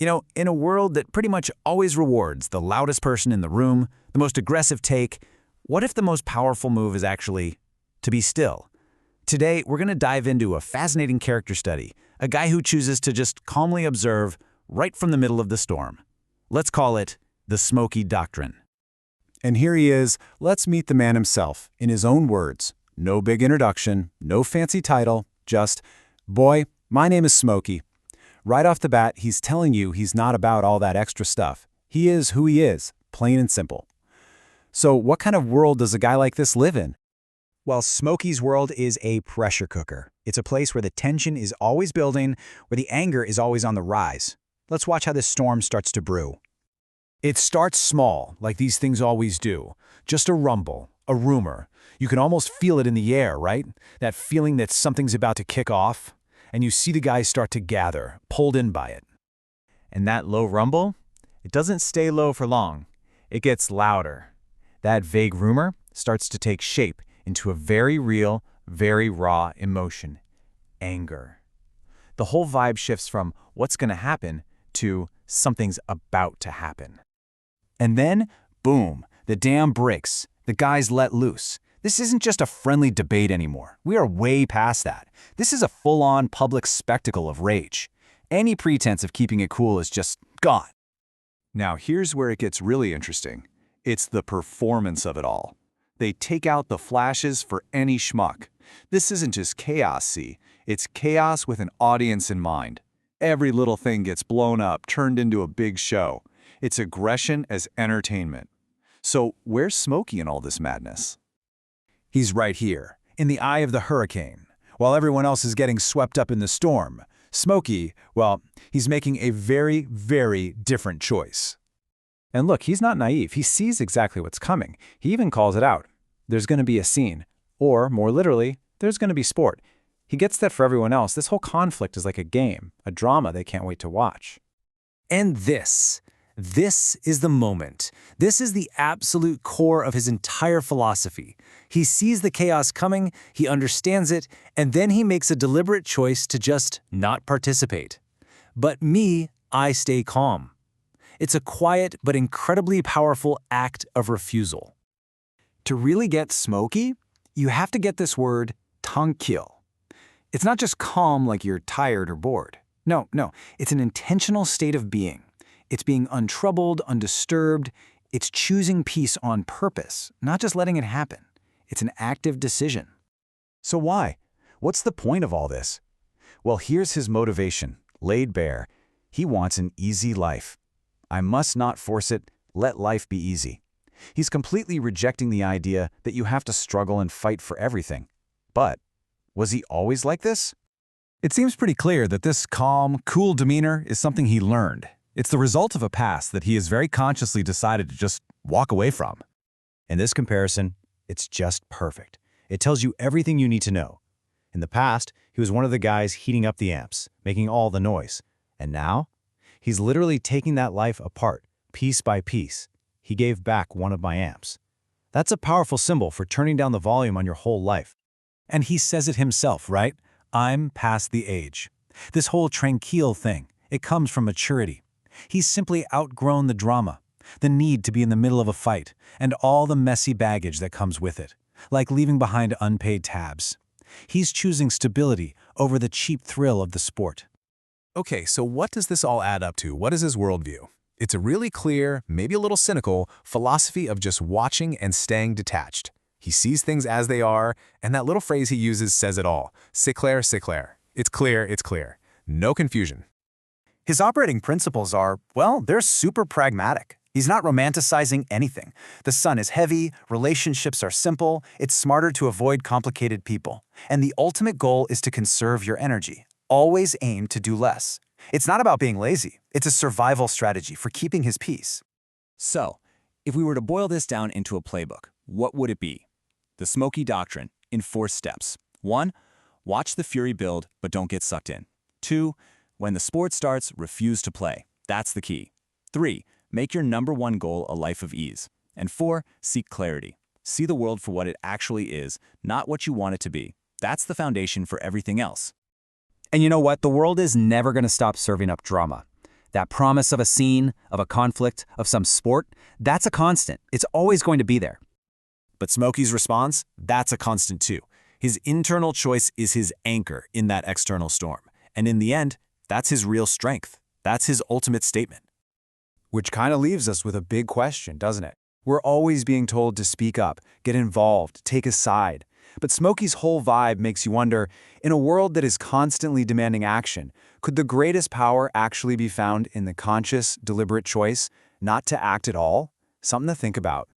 In a world that pretty much always rewards the loudest person in the room, the most aggressive take, what if the most powerful move is actually to be still? Today, we're going to dive into a fascinating character study, a guy who chooses to just calmly observe right from the middle of the storm. Let's call it the Smokey Doctrine. And here he is. Let's meet the man himself, in his own words. No big introduction, no fancy title, just, "Boy, my name is Smokey." Right off the bat, he's telling you he's not about all that extra stuff. He is who he is, plain and simple. So what kind of world does a guy like this live in? Well, Smokey's world is a pressure cooker. It's a place where the tension is always building, where the anger is always on the rise. Let's watch how this storm starts to brew. It starts small, like these things always do. Just a rumble, a rumor. You can almost feel it in the air, right? That feeling that something's about to kick off. And you see the guys start to gather, pulled in by it. And that low rumble, it doesn't stay low for long. It gets louder. That vague rumor starts to take shape into a very real, very raw emotion: anger. The whole vibe shifts from what's going to happen to something's about to happen. And then, boom, the dam breaks. The guys let loose. This isn't just a friendly debate anymore. We are way past that. This is a full-on public spectacle of rage. Any pretense of keeping it cool is just gone. Now here's where it gets really interesting. It's the performance of it all. They take out the flashes for any schmuck. This isn't just chaos, see? It's chaos with an audience in mind. Every little thing gets blown up, turned into a big show. It's aggression as entertainment. So where's Smokey in all this madness? He's right here, in the eye of the hurricane. While everyone else is getting swept up in the storm, Smokey, well, he's making a very, very different choice. And look, he's not naive. He sees exactly what's coming. He even calls it out. There's going to be a scene. Or, more literally, there's going to be sport. He gets that for everyone else. This whole conflict is like a game, a drama they can't wait to watch. And this is the moment. This is the absolute core of his entire philosophy. He sees the chaos coming, he understands it, and then he makes a deliberate choice to just not participate. But me, I stay calm. It's a quiet but incredibly powerful act of refusal. To really get Smokey, you have to get this word tranquil. It's not just calm like you're tired or bored. No, it's an intentional state of being. It's being untroubled, undisturbed. It's choosing peace on purpose, not just letting it happen. It's an active decision. So why? What's the point of all this? Well, here's his motivation, laid bare. He wants an easy life. I must not force it. Let life be easy. He's completely rejecting the idea that you have to struggle and fight for everything. But was he always like this? It seems pretty clear that this calm, cool demeanor is something he learned. It's the result of a past that he has very consciously decided to just walk away from. In this comparison, it's just perfect. It tells you everything you need to know. In the past, he was one of the guys heating up the amps, making all the noise. And now, he's literally taking that life apart, piece by piece. He gave back one of my amps. That's a powerful symbol for turning down the volume on your whole life. And he says it himself, right? I'm past the age. This whole tranquil thing, it comes from maturity. He's simply outgrown the drama, the need to be in the middle of a fight, and all the messy baggage that comes with it, like leaving behind unpaid tabs. He's choosing stability over the cheap thrill of the sport. Okay, so what does this all add up to? What is his worldview? It's a really clear, maybe a little cynical, philosophy of just watching and staying detached. He sees things as they are, and that little phrase he uses says it all. C'est clair, c'est clair. It's clear, it's clear. No confusion. His operating principles are, well, they're super pragmatic. He's not romanticizing anything. The sun is heavy, relationships are simple, it's smarter to avoid complicated people. And the ultimate goal is to conserve your energy. Always aim to do less. It's not about being lazy. It's a survival strategy for keeping his peace. So, if we were to boil this down into a playbook, what would it be? The Smokey Doctrine in 4 steps. 1. Watch the fury build, but don't get sucked in. 2. When the sport starts, refuse to play. That's the key. 3. Make your #1 goal a life of ease. And 4. Seek clarity. See the world for what it actually is, not what you want it to be. That's the foundation for everything else. And you know what? The world is never going to stop serving up drama. That promise of a scene, of a conflict, of some sport, that's a constant. It's always going to be there. But Smokey's response, that's a constant too. His internal choice is his anchor in that external storm. And in the end, that's his real strength. That's his ultimate statement. Which kind of leaves us with a big question, doesn't it? We're always being told to speak up, get involved, take a side. But Smokey's whole vibe makes you wonder, in a world that is constantly demanding action, could the greatest power actually be found in the conscious, deliberate choice not to act at all? Something to think about.